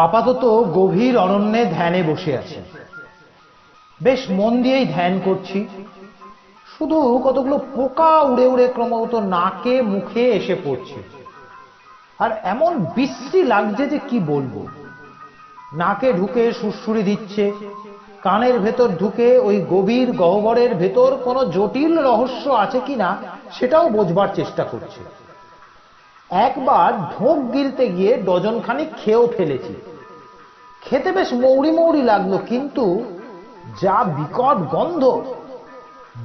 আপাতত গভীর অরণ্যে ধ্যানে বসে আছি। বেশ মন দিয়েই ধ্যান করছি। শুধু কতগুলো পোকা উড়ে উড়ে ক্রমাগত নাকে মুখে এসে পড়ছে, আর এমন বিশ্রী লাগছে যে কি বলবো। নাকে ঢুকে সুড়সুড়ি দিচ্ছে, কানের ভেতর ঢুকে ওই গভীর গহ্বরের ভেতর কোনো জটিল রহস্য আছে কিনা সেটাও বোঝবার চেষ্টা করছে। একবার ঢোক গিলতে গিয়ে ডজনখানিক খেয়েও ফেলেছি। খেতে বেশ মৌরি মৌরি লাগলো, কিন্তু যা বিকট গন্ধ,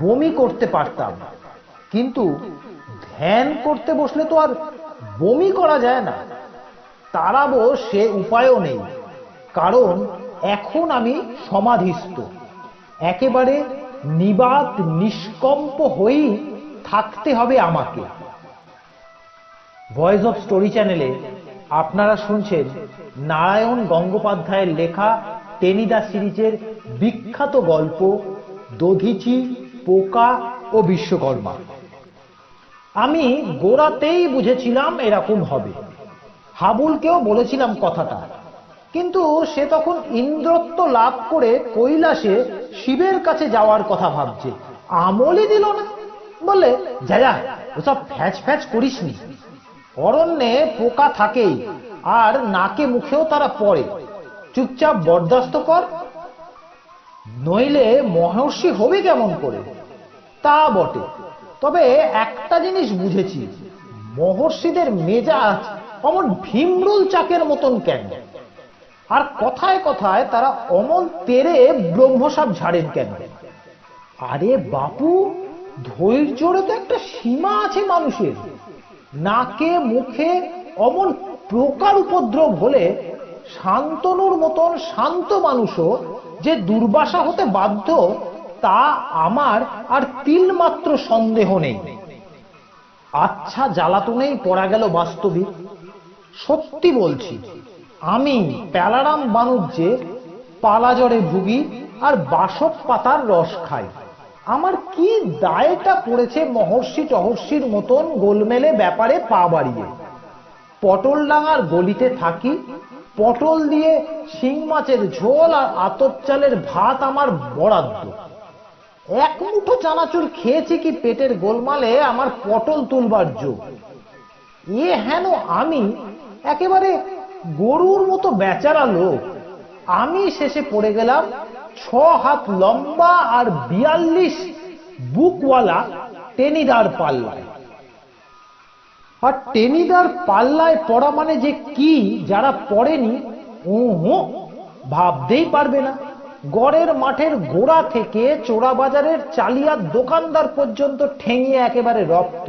বমি করতে পারতাম। কিন্তু ধ্যান করতে বসলে তো আর বমি করা যায় না। তাড়াবো সে উপায়ও নেই, কারণ এখন আমি সমাধিস্থ। একেবারে নিবাত নিষ্কম্প হয়েই থাকতে হবে আমাকে। ভয়েস অফ স্টোরি চ্যানেলে আপনারা শুনছেন নারায়ণ গঙ্গোপাধ্যায়ের লেখা টেনিদা সিরিজের বিখ্যাত গল্প দধিচি, পোকা ও বিশ্বকর্মা। আমি গোড়াতেই বুঝেছিলাম এরকম হবে। হাবুলকেও বলেছিলাম কথাটা, কিন্তু সে তখন ইন্দ্রত্ব লাভ করে কৈলাসে শিবের কাছে যাওয়ার কথা ভাবছে। আমলই দিল না, বলে যা যা, ওসব ফ্যাচ ফ্যাচ করিসনি। অরণ্যে পোকা থাকেই, আর নাকে মুখেও তারা পড়ে। চুপচাপ বরদাস্ত কর, নইলে মহর্ষি হবে কেমন করে। তা বটে, তবে একটা জিনিস বুঝেছি, মহর্ষিদের মেজাজ অমন ভীমরুল চাকের মতন কেন, আর কথায় কথায় তারা অমন তেরে ব্রহ্মসাপ ঝাড়েন কেন। আরে বাপু, ধৈর্যেরও তো একটা সীমা আছে মানুষের। নাকে মুখে অমন প্রকার উপদ্রব হলে শান্তনুর মতন শান্ত মানুষও যে দুর্বাসা হতে বাধ্য, তা আমার আর তিলমাত্র সন্দেহ নেই। আচ্ছা জ্বালাতনেই পড়া গেল বাস্তবিক। সত্যি বলছি, আমি প্যালারাম বানুজ্যে পালাজ্বরে ভুগি আর বাসক পাতার রস খাই। আমার কি দায়টা পড়েছে মহর্ষি টহর্ষির মতন গোলমেলে ব্যাপারে পা বাড়িয়ে। পটলডাঙার গলিতে থাকি, পটল দিয়ে শিং মাছের ঝোল আর আতপ চালের ভাত আমার বরাদ্দ। এক মুঠো চানাচুর খেয়েছি কি পেটের গোলমালে আমার পটল তুলবার যোগ। এ হেন আমি একেবারে গরুর মতো বেচারা লোক। আমি শেষে পড়ে গেলাম 6 হাত লম্বা আর 42 বুকওয়ালা টেনিদার পাল্লায়। আর টেনিদার পাল্লায় পড়া মানে যে কি, যারা পড়েনি ভাবতেই পারবে না। গড়ের মাঠের গোড়া থেকে চোরা বাজারের চালিয়ার দোকানদার পর্যন্ত ঠেঙিয়ে একেবারে রক্ত।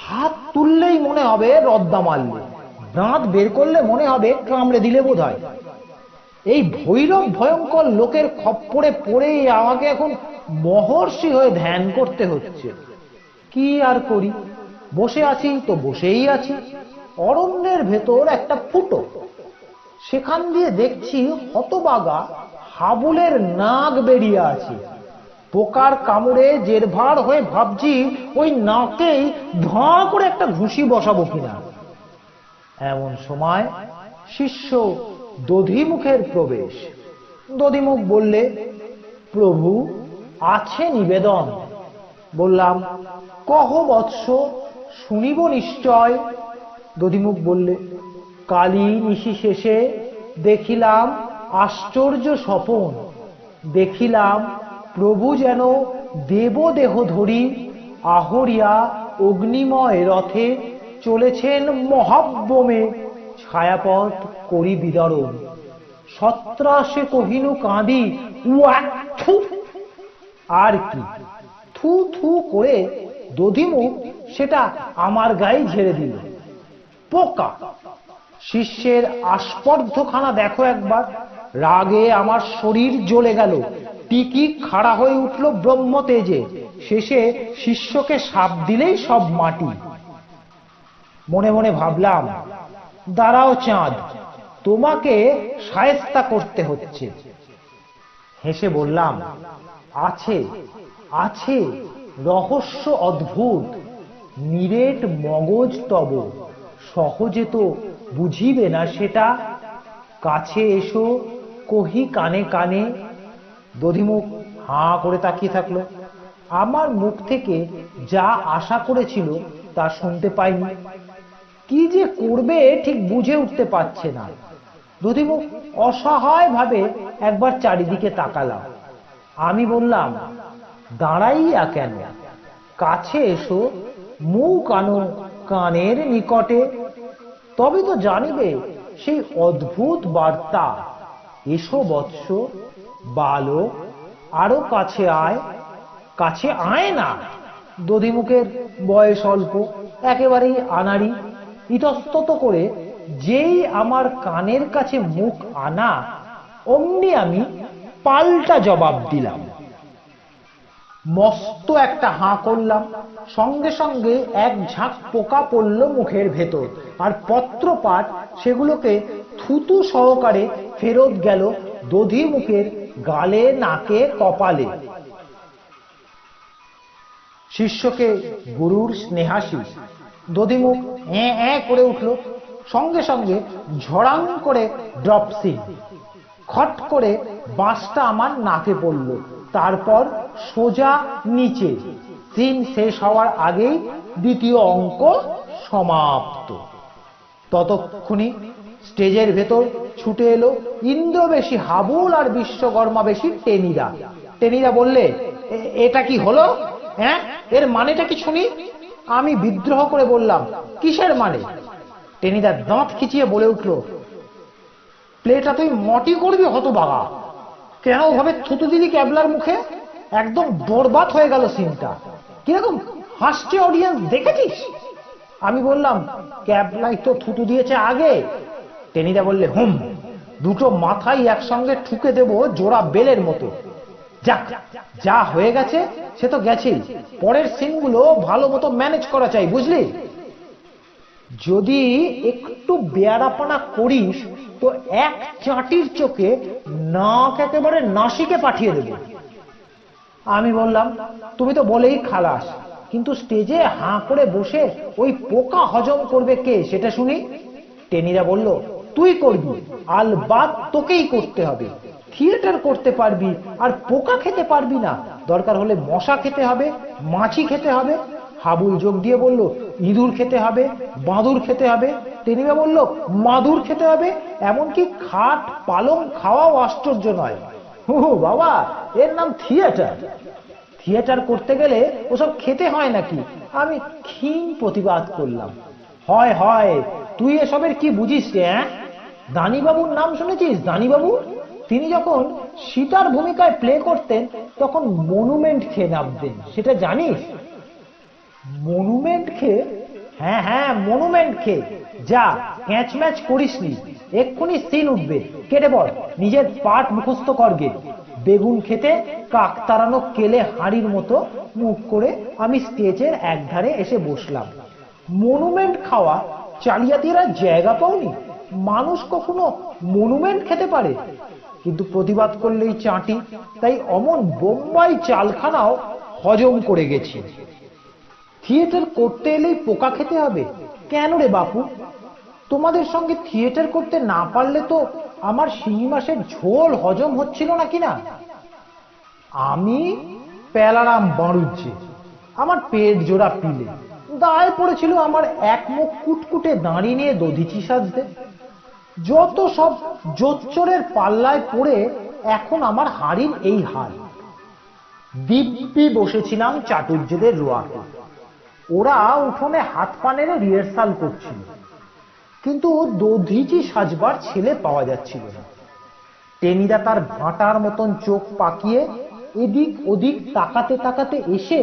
হাত তুললেই মনে হবে রদ্দা মারলে, দাঁত বের করলে মনে হবে কামড়ে দিলে বোধ হয়। এই ভৈরব ভয়ঙ্কর লোকের খপ্পরে পড়েই আমাকে এখন মহর্ষি হয়ে ধ্যান করতে হচ্ছে। কি আর করি, বসে আছি তো বসেই আছি। অরণ্যের ভেতর একটা ফুটো, সেখান দিয়ে দেখছি হতবাগা হাবুলের নাক বেরিয়ে আছে। পোকার কামড়ে জেরভার হয়ে ভাবছি ওই নাকেই ধাঁ করে একটা ঘুষি বসাবো কিনা। এমন সময় শিষ্য দধিমুখের প্রবেশ। দধিমুখ বললে, প্রভু আছে নিবেদন। বললাম, কহ বৎস, শুনিব নিশ্চয়। দধিমুখ বললে, কালী নিশি শেষে দেখিলাম আশ্চর্য স্বপন। দেখিলাম প্রভু যেন দেবদেহ ধরি আহরিয়া অগ্নিময় রথে চলেছেন মহাব্যমে ছায়াপথ করি বিদরণ। সত্রাসে কহিনু কাঁদি থু। আর কি, থু থু করে দধিমুখ সেটা আমার গায়ে ঝেড়ে দিল। পোকা! শিষ্যের আস্পর্ধখানা দেখো একবার। রাগে আমার শরীর জ্বলে গেল, টিকি খাড়া হয়ে উঠল ব্রহ্মতেজে। শেষে শিষ্যকে শাপ দিলেই সব মাটি। মনে মনে ভাবলাম, দাঁড়াও চাঁদ, তোমাকে শায়েস্তা করতে হচ্ছে। হেসে বললাম, আছে আছে, রহস্য অদ্ভুত, নিরেট মগজ তব, সহজে তো বুঝিবে না সেটা। কাছে এসো কহি কানে কানে। দধিমুখ হাঁ করে তাকিয়ে থাকলো। আমার মুখ থেকে যা আশা করেছিল তা শুনতে পাইনি। কি যে করবে ঠিক বুঝে উঠতে পারছে না। দধিমুখ অসহায় ভাবে একবার চারিদিকে তাকালাম। আমি বললাম, দাঁড়াইয়া কেন, কাছে এসো, মুখ আনো কানের নিকটে, তবে তো জানিবে সেই অদ্ভুত বার্তা। এসো বৎস, বালক, আরো কাছে আয়। কাছে আয় না। দধিমুখের বয়স অল্প, একেবারেই আনাড়ি। ইতস্তত করে যেই আমার কানের কাছে মুখ আনা, অমনি আমি পাল্টা জবাব দিলাম। মস্ত একটা হাঁ করলাম। সঙ্গে সঙ্গে এক ঝাঁক পোকা পড়ল মুখের ভেতর, আর পত্রপাট সেগুলোকে থুতু সহকারে ফেরত গেল দধিমুখের গালে, নাকে, কপালে। শিষ্যকে গুরুর স্নেহাশিস। দধিমুখ এ এ করে উঠল। সঙ্গে সঙ্গে ঝড়াং করে ড্রপসিং। খট করে বাঁশটা আমার নাকে পড়ল, তারপর সোজা নিচে। সিন শেষ হওয়ার আগেই দ্বিতীয় অঙ্ক সমাপ্ত। ততক্ষণি স্টেজের ভেতর ছুটে এলো ইন্দ্রবেশী হাবুল আর বিশ্বকর্মাবেশী টেনিদা। টেনিদা বললে, এটা কি হলো? হ্যাঁ, এর মানেটা কি শুনি? আমি বিদ্রোহ করে বললাম, কিসের মানে? টেনিদা দাঁত খিচিয়ে বলে উঠল, প্লেটা তুই মটি করবি হতভাগা। কেন ওভাবে থুতু দিলি ক্যাবলার মুখে? একদম বরবাদ হয়ে গেল সিনটা। কিরকম হাসছে অডিয়েন্স দেখেছিস? আমি বললাম, ক্যাবলাই তো থুতু দিয়েছে আগে। টেনিদা বললে, হুম, দুটো মাথায় একসঙ্গে ঠুকে দেব জোড়া বেলের মতো। যাক, যা হয়ে গেছে সে তো গেছেই। পরের সিনগুলো ভালো মতো ম্যানেজ করা চাই, বুঝলি? যদি একটু বেয়ারাপনা করিস তো এক চাটির চোখে নাক একেবারে নাসিকে পাঠিয়ে দেব। আমি বললাম, তুমি তো বলেই খালাস, কিন্তু স্টেজে হাঁ করে বসে ওই পোকা হজম করবে কে সেটা শুনি। টেনিদা বলল, তুই করবি, আলবাত তোকেই করতে হবে। থিয়েটার করতে পারবি আর পোকা খেতে পারবি না? দরকার হলে মশা খেতে হবে, মাছি খেতে হবে। হাবুল যোগ দিয়ে বলল, ইঁদুর খেতে হবে, বাঁদুর খেতে হবে। টেনিদা বলল, মাদুর খেতে হবে। এমনকি খাট পালং খাওয়াও আশ্চর্য নয়। ও বাবা, এর নাম থিয়েটার। থিয়েটার করতে গেলে ওসব খেতে হয় নাকি? আমি ক্ষীণ প্রতিবাদ করলাম। হয় হয়, তুই এসবের কি বুঝিস রে? দানিবাবুর নাম শুনেছিস? দানিবাবু, তিনি যখন সীতার ভূমিকায় প্লে করতেন তখন মনুমেন্ট খেয়ে নামতেন, সেটা জানিস? মনুমেন্ট খেয়ে? হ্যাঁ হ্যাঁ, মনুমেন্ট খেয়ে। যা, ক্যাচ ম্যাচ করিসনি, এক্ষুনি সিন উঠবে। কেটে পড়, নিজের পাঠ মুখস্থ করগে। বেগুন খেতে কাক তাড়ানো কেলে হাঁড়ির মতো মুখ করে আমি স্টেজের একধারে এসে বসলাম। মনুমেন্ট খাওয়া চালিয়াতিরা জায়গা পাওনি? মানুষ কখনো মনুমেন্ট খেতে পারে? কিন্তু প্রতিবাদ করলেই চাটি, তাই অমন বোম্বাই চালখানাও হজম করে গেছি। থিয়েটার করতে এলেই পোকা খেতে হবে কেন রে বাপু? তোমাদের সঙ্গে থিয়েটার করতে না পারলে তো আমার শিঙি মাছের ঝোল হজম হচ্ছিল না কিনা। আমি পেলারাম বাড়ুজ্জে, আমার পেট জোড়া পিলে। দায় পড়েছিল আমার এক মুখ কুটকুটে দাঁড়ি নিয়ে দধিচি সাজতে। যত সব জোচ্চরের পাল্লায় পড়ে এখন আমার হাড়ির এই হাল। দিব্যি বসেছিলাম চাটুর্যেদের রোয়াকে। ওরা উঠোনে হাত পা নেড়ে রিহার্সাল করছিল, কিন্তু দধিচি সাজবার ছেলে পাওয়া যাচ্ছিল না। টেনিদা তার ভাঁটার মতন চোখ পাকিয়ে এদিক ওদিক তাকাতে তাকাতে এসে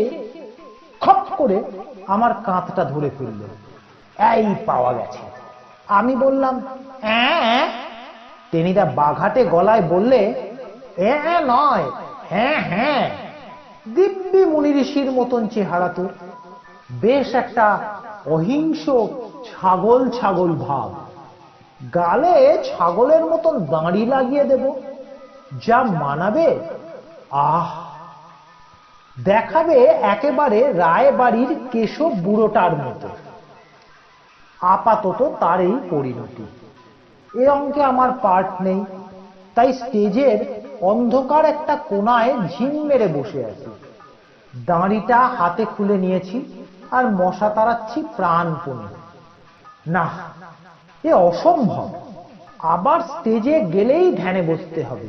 খপ করে আমার কাঁধটা ধরে ফেলল। এই পাওয়া গেছে। আমি বললাম, হ্যাঁ। টেনিদা বাঘাটে গলায় বললে, হ্যাঁ নয়, হ্যাঁ হ্যাঁ। দিব্যি মুনি ঋষির মতন চেহারা তোর, বেশ একটা অহিংস ছাগল ছাগল ভাব। গালে ছাগলের মতন দাঁড়ি লাগিয়ে দেব, যা মানাবে। আহ, দেখাবে একেবারে রায়বাড়ির কেশব বুড়োটার মতো। আপাতত তার এই পরিণতি। এ অঙ্কে আমার পার্ট নেই, তাই স্টেজের অন্ধকার একটা কোনায় ঝিম মেরে বসে আছি। দাঁড়িটা হাতে খুলে নিয়েছি আর মশা তাড়াচ্ছি প্রাণপণে। না, এ অসম্ভব। আবার স্টেজে গেলেই ধ্যানে বসতে হবে,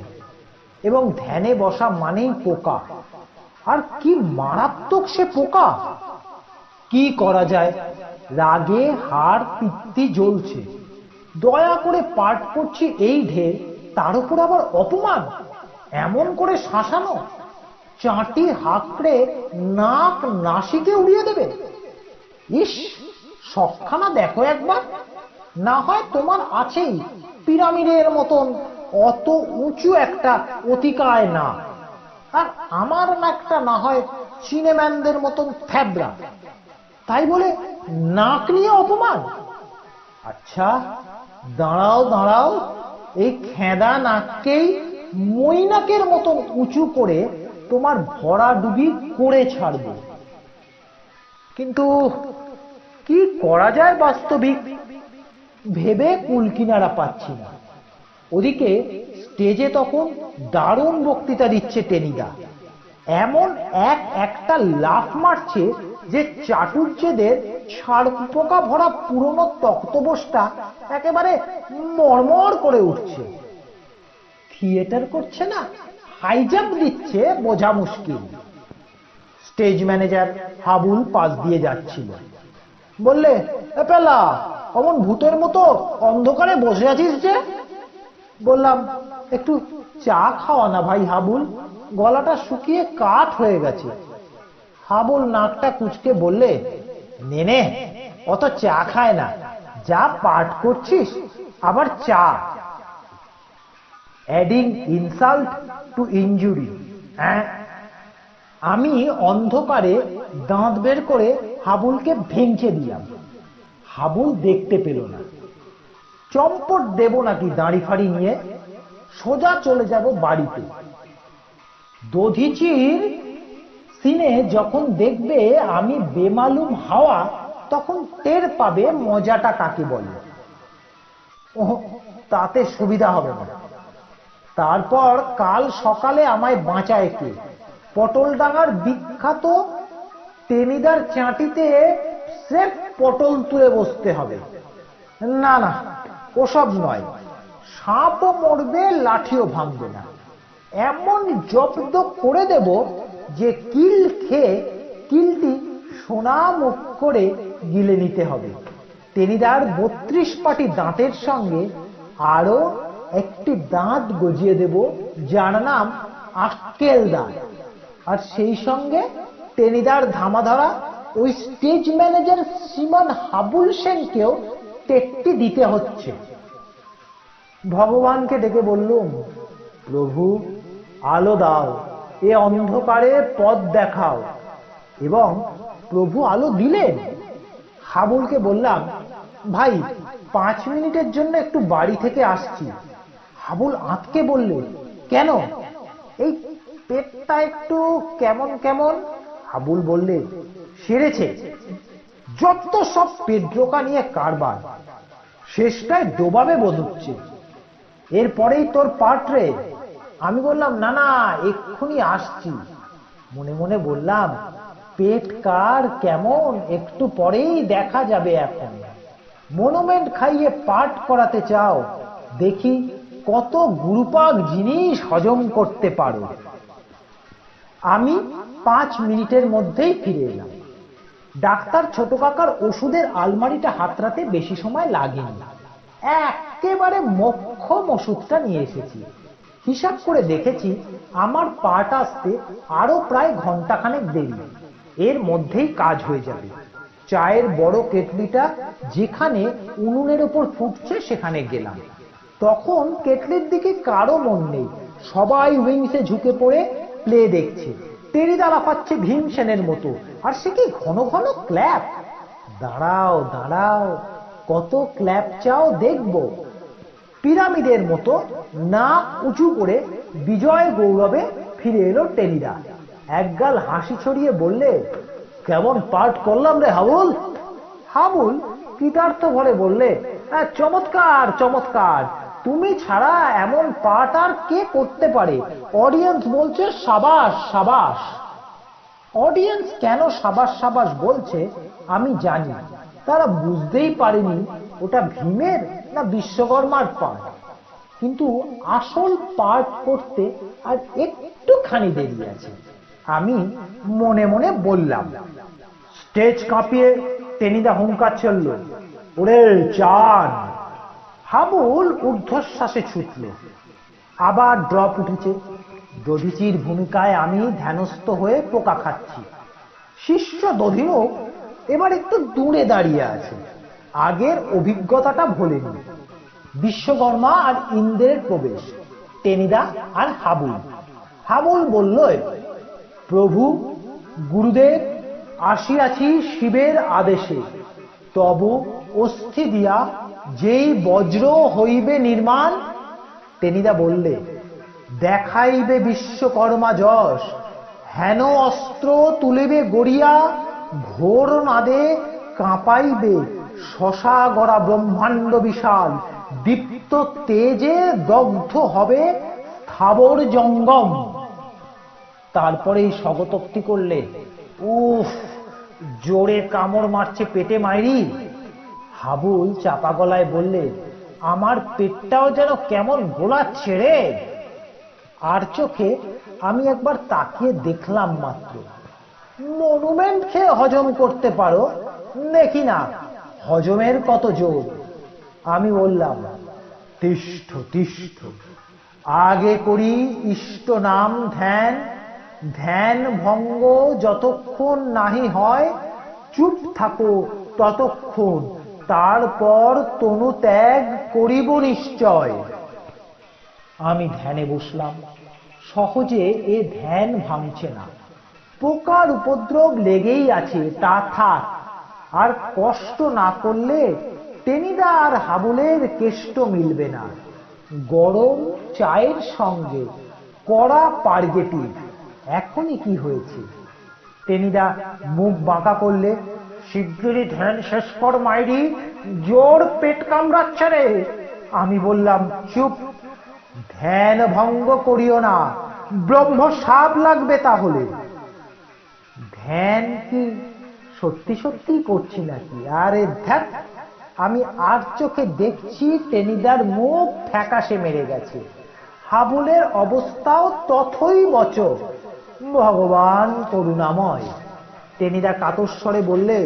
এবং ধ্যানে বসা মানেই পোকা। আর কি মারাত্মক সে পোকা! কি করা যায়? রাগে হাড় পিত্তি জ্বলছে। দয়া করে পাঠ করছি এই ঢের, তার উপর আবার অপমান, এমন করে শাসানো, চাটি হাঁকড়ে নাক নাসিকে উড়িয়ে দেবে। ইস, সবখানা দেখো একবার। না হয় তোমার আছেই পিরামিডের মতন অত উঁচু একটা অতিকায় না, আর আমার নাকটা না হয় সিনেম্যানদের মতন থ্যাবড়া, তাই বলে নাক নিয়ে অপমান? আচ্ছা দাঁড়াও দাঁড়াও, এই খেঁদা নাককেই মৈনাকের মতন উঁচু করে তোমার ভরাডুবি করে ছাড়ব। কিন্তু কি করা যায় বাস্তবিক ভেবে কুল কিনারা পাচ্ছি না। ওদিকে স্টেজে তখন দারুণ বক্তৃতা দিচ্ছে টেনিদা। এমন একটা লাফ মারছে যে চাটুর্যেদের ছাড় পোকা ভরা পুরনো তক্তপোষটা একেবারে মরমর করে উঠছে। থিয়েটার করছে না, হাইজাম্প দিচ্ছে বোঝা মুশকিল। স্টেজ ম্যানেজার হাবুল পাশ দিয়ে যাচ্ছিল, বললে, পেলা অমন ভূতের মতো অন্ধকারে বসে আছিস যে? বললাম, একটু চা খাওয়া না ভাই হাবুল, গলাটা শুকিয়ে কাঠ হয়ে গেছে। হাবুল নাকটা কুচকে বললে, নে অত চা খায় না, যা পাঠ করছিস আবার চা। Adding insult to injury. হ্যাঁ, আমি অন্ধকারে দাঁত বের করে হাবুলকে ভেঙচে দিলাম। হাবুল দেখতে পেল না। চম্পট দেব নাকি দাড়ি ফাড়ি নিয়ে? সোজা চলে যাব বাড়িতে। দধিচির সিনে যখন দেখবে আমি বেমালুম হাওয়া, তখন টের পাবে মজাটা কাকে বলে। ও, তাতে সুবিধা হবে না। তারপর কাল সকালে আমায় বাঁচায় কে? পটলডাঙ্গার বিখ্যাত টেনিদার চাটিতে স্রেফ পটল তুলে বসতে হবে। না না, ওসব নয়। সাপও মরবে, লাঠিও ভাঙবে না। এমন জব্দ করে দেব যে কিল খেয়ে কিলটি সোনা মুখ করে গিলে নিতে হবে। টেনিদার 32 পাটি দাঁতের সঙ্গে আরো একটি দাঁত গজিয়ে দেব, যার নাম আক্কেল দাঁত। আর সেই সঙ্গে টেনিদার ধামাধারা ওই স্টেজ ম্যানেজার শ্রীমান হাবুল সেনকেও টেট্টি দিতে হচ্ছে। ভগবানকে ডেকে বললুম, প্রভু আলো দাও, এ অন্ধকারে পথ দেখাও। এবং প্রভু আলো দিলেন। হাবুলকে বললাম, ভাই 5 মিনিটের জন্য একটু বাড়ি থেকে আসছি। হাবুল আঁতকে বললে, কেন? এই পেটটা একটু কেমন কেমন। হাবুল বললে, সেরেছে, যত সব পেট্রোকা নিয়ে কারবার, শেষটায় ডোবাবে বোধ হচ্ছে। এরপরেই তোর পার্ট রে। আমি বললাম, না না, এক্ষুনি আসছি। মনে মনে বললাম, পেট কার কেমন একটু পরেই দেখা যাবে। এখন মনুমেন্ট খাইয়ে পাঠ করাতে চাও, দেখি কত গুরুপাক জিনিস হজম করতে পারো। আমি 5 মিনিটের মধ্যেই ফিরে এলাম। ডাক্তার ছোট কাকার ওষুধের আলমারিটা হাতড়াতে বেশি সময় লাগেনি। একেবারে মোক্ষম ওষুধটা নিয়ে এসেছি। হিসাব করে দেখেছি আমার পার্ট আসতে আরো প্রায় ঘন্টাখানেক দেরি। এর মধ্যেই কাজ হয়ে যাবে। চায়ের বড় কেটলিটা যেখানে উনুনের ওপর ফুটছে সেখানে গেলাম। তখন কেটলির দিকে কারো মন নেই, সবাই উইংসে ঝুঁকে পড়ে প্লে দেখছে। টেনিদা লাফাচ্ছে ভীমসেনের মতো, আর সে কি ঘন ঘন ক্ল্যাপ। দাঁড়াও দাঁড়াও, কত ক্ল্যাপ চাও দেখব। পিরামিডের মতো নাক উঁচু করে বিজয় গৌরবে ফিরে এলো টেনিদা। একগাল হাসি ছড়িয়ে বললে, কেমন পার্ট করলাম রে হাবুল? হাবুল কৃতার্থ ভরে বললে, চমৎকার চমৎকার, তুমি ছাড়া এমন পাঠ আর কে করতে পারে। অডিয়েন্স বলছে সাবাস সাবাস। অডিয়েন্স কেন সাবাস সাবাস বলছে আমি জানি, তারা বুঝতেই পারেনি ওটা ভীমের না বিশ্বকর্মার পাঠ। কিন্তু আসল পাঠ করতে আর একটুখানি দেরি আছে। আমি মনে মনে বললাম। স্টেজ কাঁপিয়ে টেনিদা হুঙ্কার চলল, ওরে চান। হাবুল ঊর্ধ্বশ্বাসে ছুটল। আবার ড্রপ উঠেছে। দধিচির ভূমিকায় আমি ধ্যানস্থ হয়ে পোকা খাচ্ছি। শিষ্য দধিমুখ এবার একটু দূরে দাঁড়িয়ে আছে, আগের অভিজ্ঞতাটা ভোলেনি। বিশ্বকর্মা আর ইন্দ্রের প্রবেশ, টেনিদা আর হাবুল। হাবুল বলল, প্রভু গুরুদেব, আসিয়াছি শিবের আদেশে, তব অস্থি দিয়া যেই বজ্র হইবে নির্মাণ। টেনিদা বললে, দেখাইবে বিশ্বকর্মা যশ, হেন অস্ত্র তুলিবে গড়িয়া, ঘোর নাদে কাঁপাইবে শশা গড়া ব্রহ্মাণ্ড বিশাল, দীপ্ত তেজে দগ্ধ হবে স্থাবর জঙ্গম। তারপরেই স্বগতোক্তি করলে, উফ, জোরে কামড় মারছে পেটে মাইরি। হাবুল চাপা গলায় বললে, আমার পেটটাও যেন কেমন গোলাচ্ছে রে। আর চোখে আমি একবার তাকিয়ে দেখলাম মাত্র। মনুমেন্ট খেয়ে হজম করতে পারো, দেখি না হজমের কত জোর। আমি বললাম, তিষ্ঠ তিষ্ঠ, আগে করি ইষ্ট নাম ধ্যান, ধ্যান ভঙ্গ যতক্ষণ নাহি হয়, চুপ থাকো ততক্ষণ, তারপর তনু ত্যাগ করিব নিশ্চয়। আমি ধ্যানে বসলাম। সহজে এ ধ্যান ভাঙছে না। পোকার উপদ্রব লেগেই আছে, তা থাক। আর কষ্ট না করলে টেনিদা আর হাবুলের কেষ্ট মিলবে না। গরম চায়ের সঙ্গে কড়া পারগেটিভ, এখনই কি হয়েছে? টেনিদা মুখ বাঁকা করলে, শিগগিরই ধ্যান শেষ কর মাইরি, জোর পেট কামড়াচ্ছে রে। আমি বললাম, চুপ, ধ্যান ভঙ্গ করিও না, ব্রহ্ম সাপ লাগবে তাহলে। ধ্যান কি সত্যি সত্যি করছি নাকি? আরে ধ্যাত, আমি আর চোখে দেখছি টেনিদার মুখ ফ্যাকাশে মেরে গেছে। হাবুলের অবস্থাও তথই বচ। ভগবান করুণাময়। টেনিদা কাতর স্বরে বললে,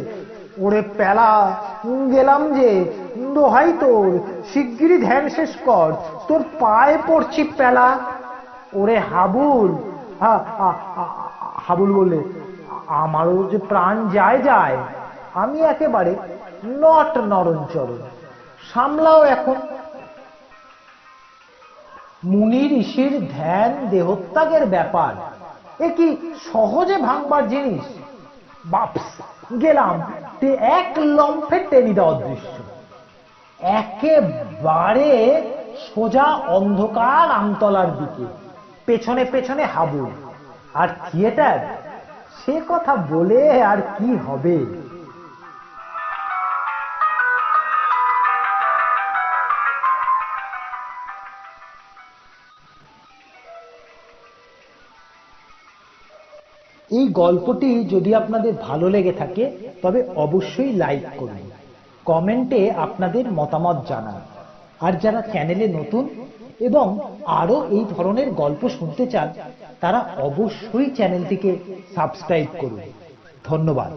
ওরে প্যালা, গেলাম যে, দোহাই তোর, শিগগিরই ধ্যান শেষ কর, তোর পায়ে পড়ছি প্যালা। ওরে হাবুল। হাবুল বললে, আমারও যে প্রাণ যায় যায়। আমি একেবারে নট নরঞ্চরণ, সামলাও এখন। মুনি ঋষির ধ্যান দেহত্যাগের ব্যাপার, এ কি সহজে ভাঙবার জিনিস? বাপস, গেলাম, এক লম্ফে টেনিদা অদৃশ্য। একেবারে সোজা অন্ধকার আমতলার দিকে, পেছনে পেছনে হাবুল। আর থিয়েটার, সে কথা বলে আর কি হবে? এই গল্পটি যদি আপনাদের ভালো লেগে থাকে তবে অবশ্যই লাইক করুন, কমেন্টে আপনাদের মতামত জানান। আর যারা চ্যানেলে নতুন এবং আরো এই ধরনের গল্প শুনতে চান, তারা অবশ্যই চ্যানেলটিকে সাবস্ক্রাইব করুন। ধন্যবাদ।